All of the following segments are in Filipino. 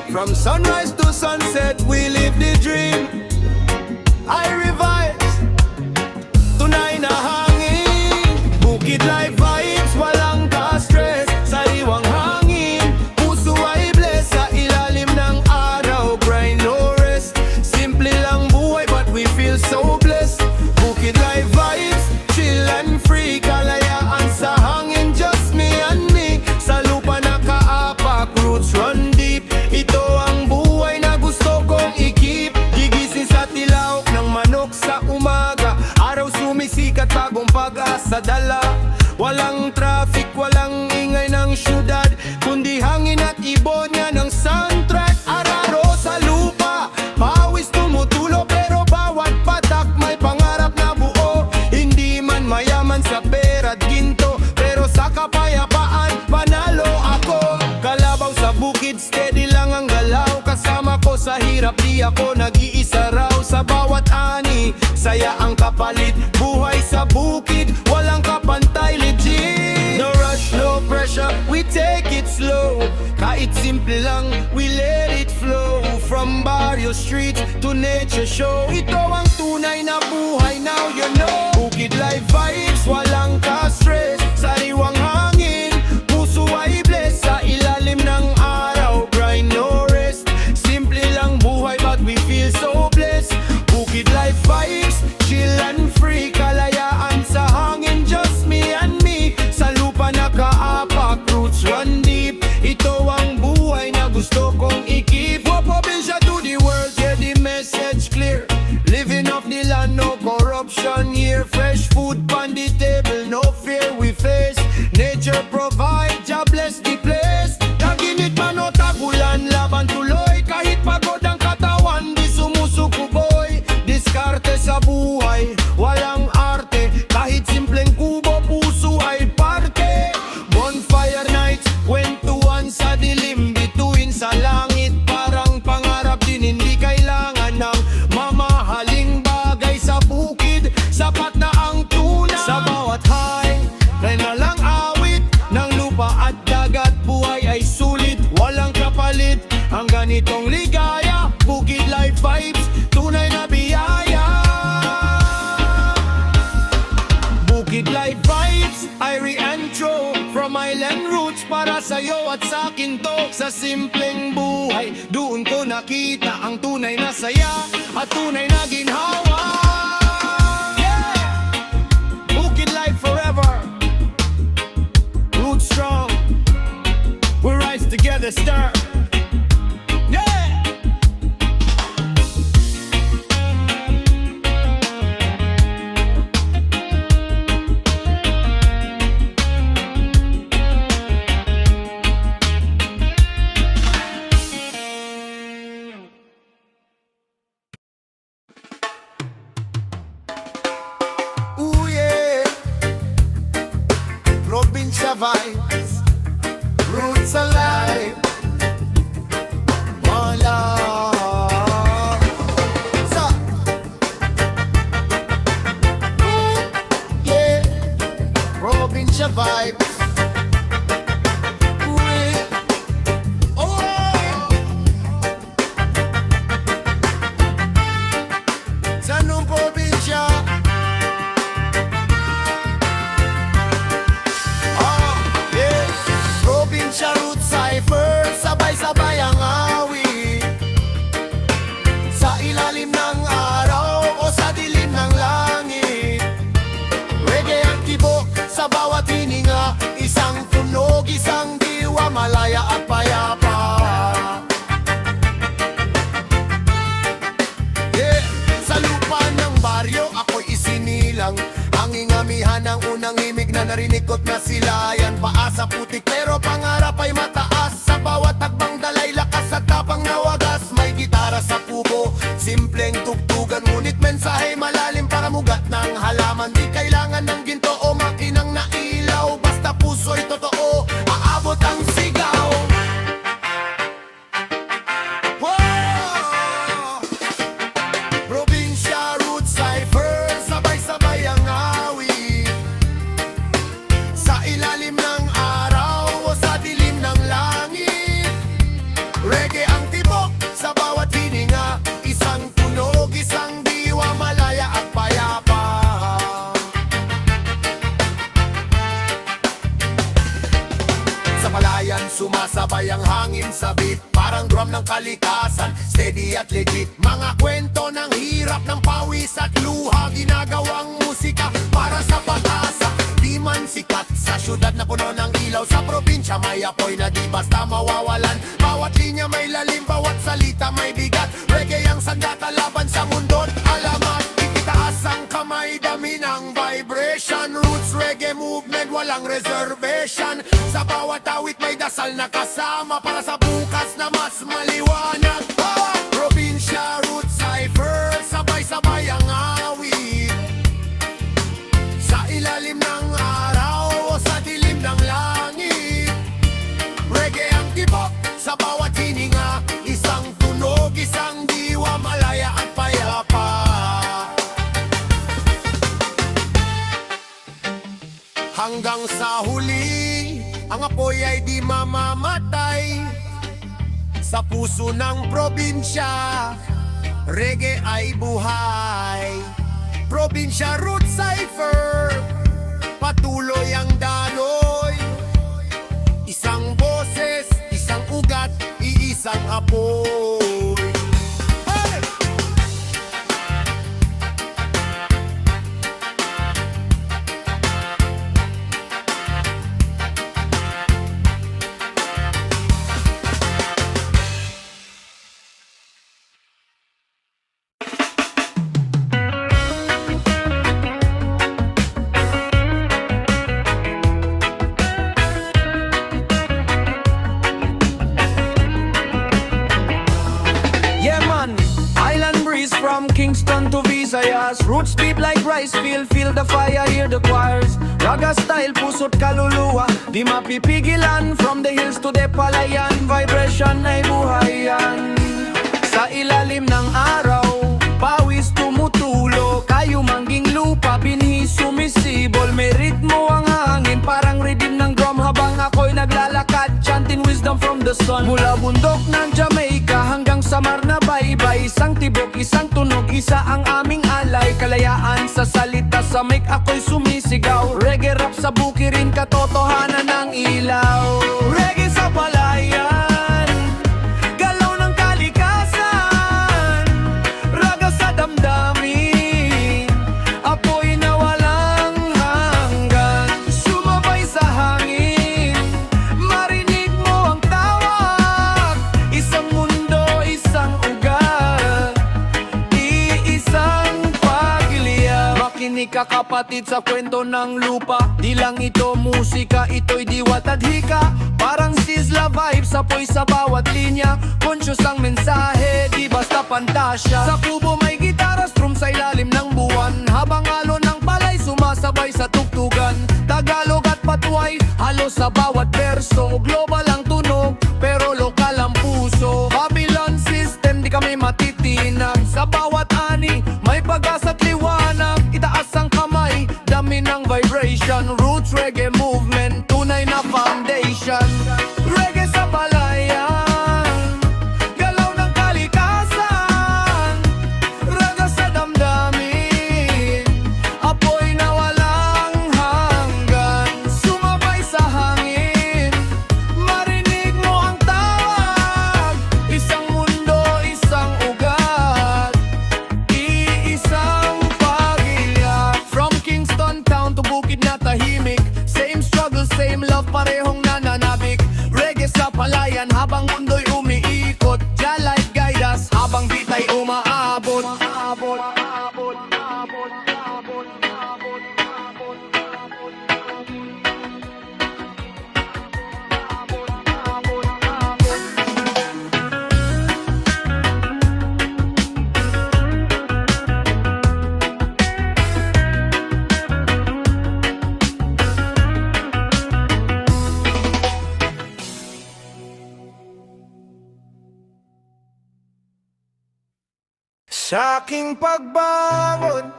From sunrise to sunset, we live the dream. I revise, tunay na hangin. Bukid life vibes, walang ka-stress. Sariwang hangin, puso ay bless. Sa ilalim ng araw, grind no rest. Simple lang buhay but we feel so blessed. Bukid life vibes, chill and free. Kalayaan sa hangin, just me and me. Sa lupa nakaapak, roots run deep. Ito ang buhay na gusto kong i-keep. Gigising sa tilaok ng manok sa umaga. Araw sumisikat, bagong pag-asa dala. Walang traffic, walang ingay ng syudad, kundi hangin at ibon yan ang soundtrack. Araro sa lupa, pawis tumutulo, pero bawat patak may pangarap na buo. Hindi man mayaman sa pera at ginto, pero sa kapayapaan panalo ako. Kalabaw sa bukid, steady lang ang galaw. Kasama ko sa hirap, di ako nag-iisa raw. Sa bawat ani, saya ang kapalit. Buhay sa bukid, walang kapantay, legit. No rush, no pressure, we take it slow. Kahit simple lang, we let it flow. From barrio street to nature show, ito ang tunay na buhay, now you know. Bukid life vibes, walang ka-stress. Sariwang hangin, puso ay bless. Sa ilalim ng araw, grind no rest. Simple lang buhay but we feel so blessed. Bukid life vibes, chill and free. Kalayaan sa hangin, just me and me. Sa lupa nakaapak, roots run deep. Ito ang buhay na gusto kong i-keep. Probinsya to the world, yeah, the message clear. Living off the land, no corruption here. Fresh food on the table, no fear we face. Nature provide, Jah bless the place. Naginit man o tagulan, laban tuloy. Kahit pagod ang katawan, di sumusuko boy. Diskarte sa buhay, walang arte. Kahit simpleng kubo, puso ay parte. Bonfire nights, kwentuhan sa dilim. Bituin sa langit, parang pangarap din. Hindi kailangan ng mamahaling bagay sa bukid. Sapat na ang tuna sa bawat high. Kaya na lang awit ng lupa at dagat. Buhay ay sulit, walang kapalit. Ang ganitong ligaya, bukid life vibes, tunay na biyaya. Bukid life vibes, Irie and Tro. From island roots para sa'yo at sa'kin to. Sa simpleng buhay, doon ko nakita ang tunay na saya at tunay na ginhawa. Yeah! Bukid life forever, roots strong, we rise together, stir. Yeah! Ooh yeah, probinsya vibes, roots alive. Wala sa ooh yeah, probinsya vibes. Ooh yeah, oh sa nung probinsya. Probinsya roots cipher, sabay-sabay ang awit. Sa ilalim ng araw o sa dilim ng langit. Reggae ang tibok sa bawat hininga. Isang tunog, isang diwa, malaya at payapa. Yeah, sa lupa ng baryo ako'y isinilang. Ang ingamihan ng unang himig na narinig ko't nasilayan. Paasa putik pero pangarap ay mataas. Sa bawat takbang dalay lakas at tapang na wagas. May gitara sa kubo, simpleng tugtugan. Ngunit mensahe malalim para mugat ng halaman. Di kailangan ng ginto o makinang na ilaw. Basta puso'y totoo, aabot ang sigaw. Wow! Probinsya roots cipher, sabay-sabay ang awit. Sa ilalim ng araw o sa dilim ng sabay ang hangin sa beat. Parang drum ng kalikasan, steady at legit. Mga kwento ng hirap, ng pawis at luha. Ginagawang musika para sa pag-asa. Di man sikat sa syudad na puno ng ilaw. Sa probinsya may apoy na di basta mawawalan. Bawat linya may lalim, bawat salita may bigat. Reggae ang sandata laban sa mundo't alamat. Ititaas ang kamay, dami ng vibration. Roots reggae movement, walang reservation. Sa bawat awit may dasal na kasama para sa bukas na mas maliwanag. Probinsya Roots Cypher, sabay-sabay ang awit. Sa ilalim ng araw o sa dilim ng langit. Reggae ang tibok sa bawat hininga. Isang tunog, isang diwa, malaya at payapa. Hanggang sa huli, ang apoy ay di mamamatay. Sa puso ng probinsya, reggae ay buhay. Probinsya Roots Cypher, patuloy ang daloy. Isang boses, isang ugat, iisang apoy. Hey! Yeah man, island breeze from Kingston to Visayas. Roots deep like rice field, feel the fire, hear the choirs. Raga style, puso't kaluluwa, di mapipigilan. From the hills to the palayan, vibration ay buhay yan. Sa ilalim ng araw, pawis tumutulo. Kayo mangging lupa, binhi sumisibol. May ritmo ang hangin, parang rhythm ng drum. Habang ako'y naglalakad, chanting wisdom from the sun. Mula bundok ng Jamaica hanggang Samar na baybay. Isang tibok, isang tunog, isa ang aming alay. Kalayaan sa salita, sa mic ako'y sumisigaw. Reggae rap sa bukirin, katotohanan ng ilaw. Reggae sa palayan, galaw ng kalikasan. Raga sa damdamin, apoy na walang hanggan. Sumabay sa hangin, marinig mo ang tawag. Isang mundo, isang ugat, iisang pagiliya. Makinig ka kapatid sa kwento ng lupa. Di lang ito musika, ito'y diwat at hika. Parang Sizzla vibes, apoy sa bawat linya. Conscious ang mensahe, di basta pantasya. Sa kubo may gitara, strum sa ilalim ng buwan. Habang halo ng palay, sumasabay sa tugtugan. Tagalog at patuay, halo sa bawat verso. Global ang tunog, pero lokal ang puso. Babylon system, di kami matitinag. Sa bawat ani, may pag-asa't liwanag. Itaas ang kamay, dami ng vibration. Roots reggae movement, tunay na foundation. Reggae sa palayan, galaw ng kalikasan. Raga sa damdamin, apoy na walang hanggan. Sumabay sa hangin, marinig mo ang tawag. Isang mundo, isang ugat, iisang pagilya. From Kingston town to Bukid na tahimik, same struggle, same love, parehong nananabik. Reggae sa palayan habang mundo'y umiikot. Jah light guide us habang bitay umaabot. Sa aking pagbangon,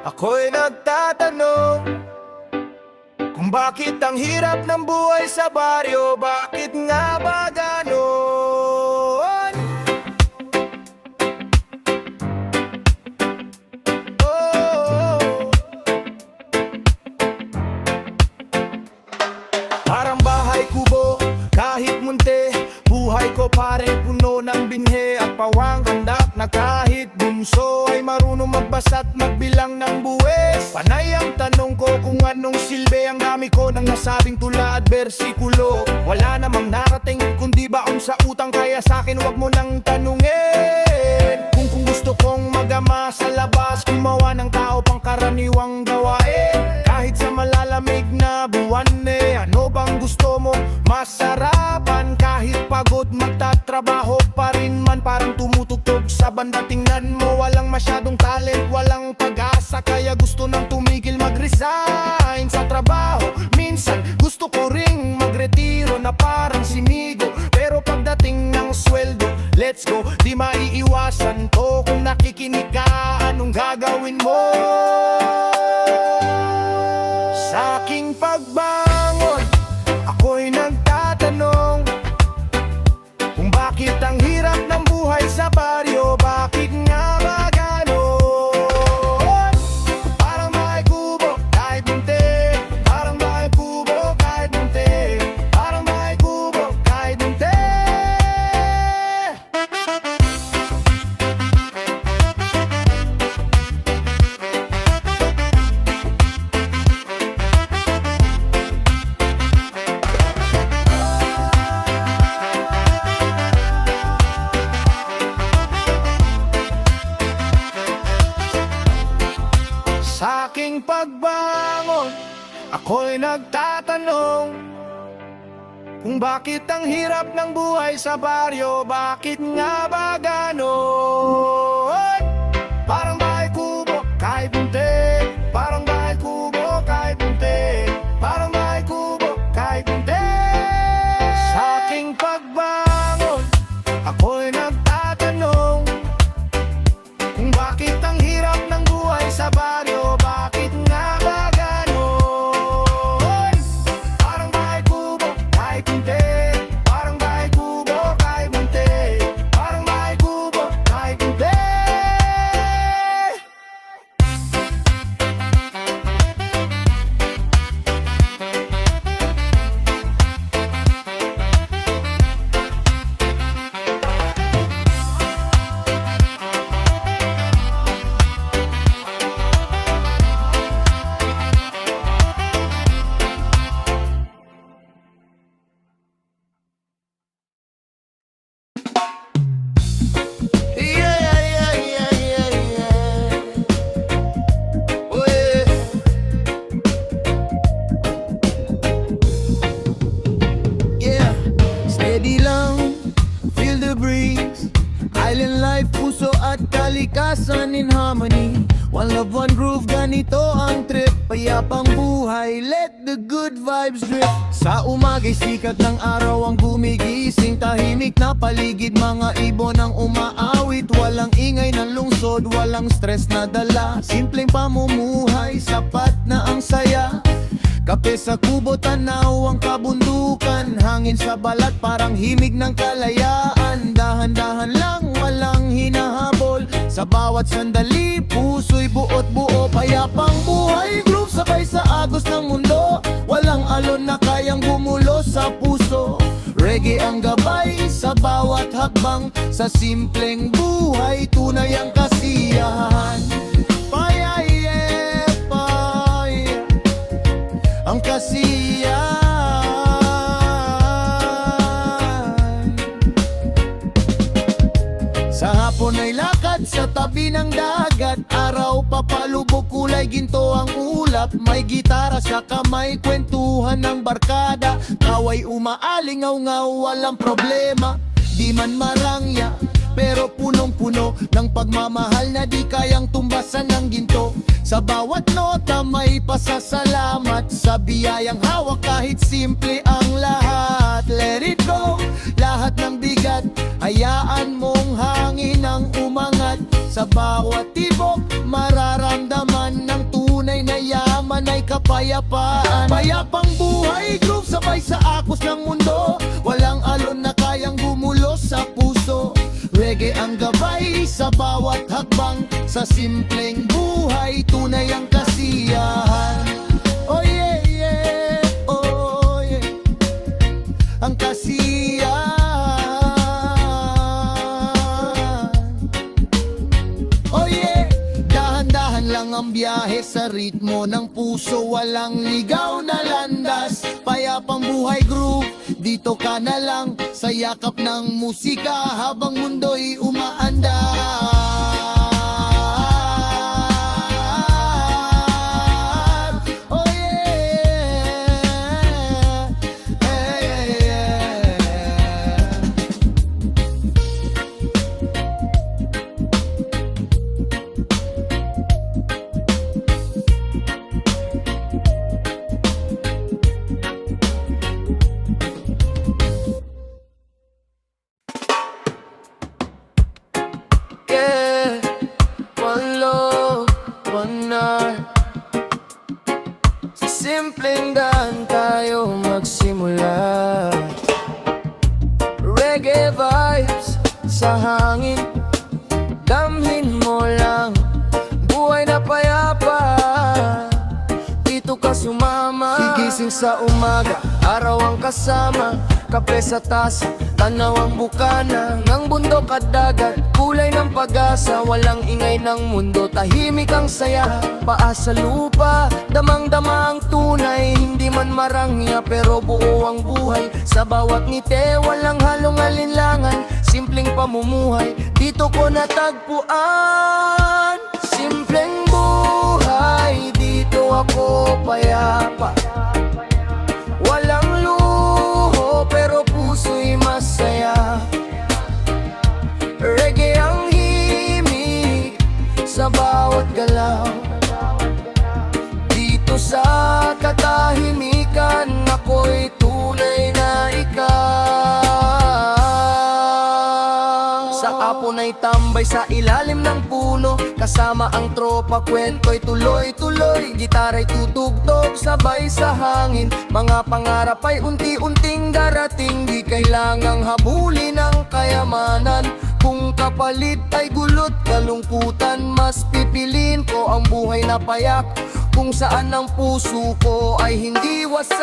ako'y nagtatanong kung bakit ang hirap ng buhay sa baryo, bakit nga ba ganon? Parang bahay kubo, kahit munti, buhay ko pare puno ng binhe at pawang gandak, na kahit bunso ay marunong magbasa at magbilang ng buwes. Panay ang tanong ko kung anong silbi ang dami ko ng nasabing tula at bersikulo. Wala namang narating kundi baon sa utang, kaya sa'kin wag mo nang tanungin. Kung gusto kong magama sa labas, gumawa ng tao pang karaniwang gawain. Kahit sa malalamig na buwan ano bang gusto mo? Masarapan. Kahit pagod magtatrabaho pa rin man, parang tumutugtog sa banda. Tingnan mo, walang masyadong talent, walang pag-asa, kaya gusto nang tumigil mag-resign sa trabaho. Minsan gusto ko ring magretiro na parang si Migo, pero pagdating ng sweldo, let's go, di maiiwasan to. Kung nakikinig ka, anong gagawin mo? Sa aking pagbangon, ako'y nagtatanong kung bakit ang hirap ng buhay sa baryo, bakit nga ba ganon? Parang may kubo kahit munti, parang may kubo kahit munti, parang may kubo kahit munti. Sa aking pagbangon, ako'y nagtatanong kung bakit ang hirap ng buhay sa baryo, bakit nga ba ganon? Parang bahay kubo kahit munti, parang bahay kubo kahit munti, parang bahay kubo kahit munti. Sa aking pagbangon, ako'y nagtatanong kung bakit ang hirap ng buhay sa baryo, bakit nga ba ganon? Parang bahay kubo kahit munti, parang bahay kubo kahit munti, parang bahay kubo kahit munti. Steady lang, feel the breeze. Island life, puso at kalikasan in harmony. One love, one groove, ganito ang trip. Payapang buhay, let the good vibes drip. Sa umaga'y sikat ng araw ang gumigising. Tahimik na paligid, mga ibon ang umaawit. Walang ingay ng lungsod, walang stress na dala. Simpleng pamumuhay, sapat na ang saya. Kape sa kubo, tanaw ang kabundukan. Hangin sa balat, parang himig ng kalayaan. Dahan-dahan lang, walang hinahabol. Sa bawat sandali, puso'y buot buo. Payapang buhay, groove sabay sa agos ng mundo. Walang alon na kayang gumulo sa puso. Reggae ang gabay sa bawat hakbang. Sa simpleng buhay, tunay ang kasiyahan. Ang kasiyahan. Sa hapon ay lakad sa tabi ng dagat. Araw papalubog, kulay ginto ang ulap. May gitara sa kamay, kwentuhan ng barkada. Kaway umaalingaw-ngaw, walang problema. Di man marangya, pero punong-puno ng pagmamahal na di kayang tumbasan ng ginto. Sa bawat nota may pasasalamat sa biyayang hawak, kahit simple ang lahat. Let it go, lahat ng bigat, hayaan mong hangin ang umangat. Sa bawat tibok, mararamdaman ng tunay na yaman ay kapayapaan. Payapang buhay, groove sabay sa akos ng mundo. Walang alon na kayang gumulos sa puso. Reggae ang gabay sa bawat hakbang. Sa simpleng buhay, tunay ang kasiyahan. Oh yeah, yeah, oh yeah. Ang kasiyahan. biyahe sa ritmo ng puso, walang ligaw na landas. Payapang buhay groove, dito ka na lang sa yakap ng musika habang mundo'y umaandar. Oh yeah, yeah, one love, one heart. Sa simpleng daan tayo magsimula. Reggae vibes sa hangin, damhin mo lang buhay na payapa. Dito ka sumama, gigising sa umaga, araw ang kasama. Kape sa tasa, tanaw ang bukana ng bundok at dagat, kulay ng pag-asa. Walang ingay ng mundo, tahimik ang saya. Paa sa lupa, damang-dama ang tunay. Hindi man marangya pero buo ang buhay. Sa bawat ngiti, walang halong alinlangan. Simpleng pamumuhay, dito ko natagpuan. Simpleng buhay, dito ako payapa. Walang luho pero puso'y masaya. Reggae ang himig sa bawat galaw. Dito sa katahimikan, ako'y tunay na ikaw. Sa apon ay tambay sa ilalim ng puno, kasama ang tropa, kwento'y tuloy-tuloy. Gitara'y tutugtog, sabay sa hangin. Mga pangarap ay unti-unting darating. Di kailangang habulin ang kayamanan. Kung kapalit ay gulot, kalungkutan, mas pipiliin ko ang buhay na payak. Kung saan ang puso ko ay hindi wasak.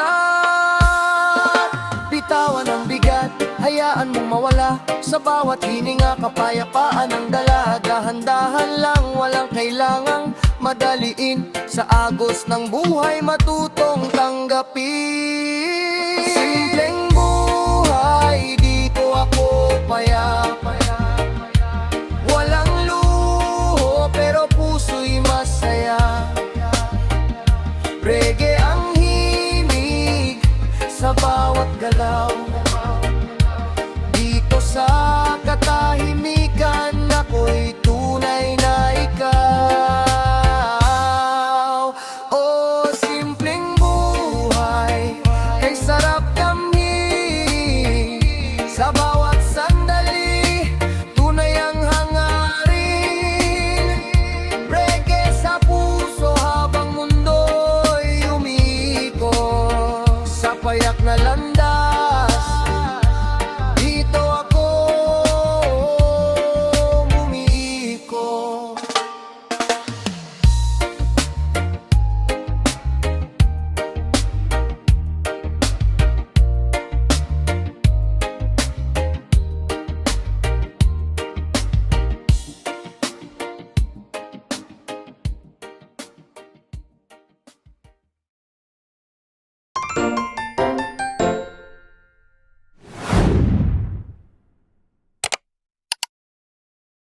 Bitawan ang bigat, hayaan mong mawala. Sa bawat hininga, kapayapaan ang dala. Dahan-dahan lang, walang kailangang madaliin. Sa agos ng buhay, matutong tanggapin.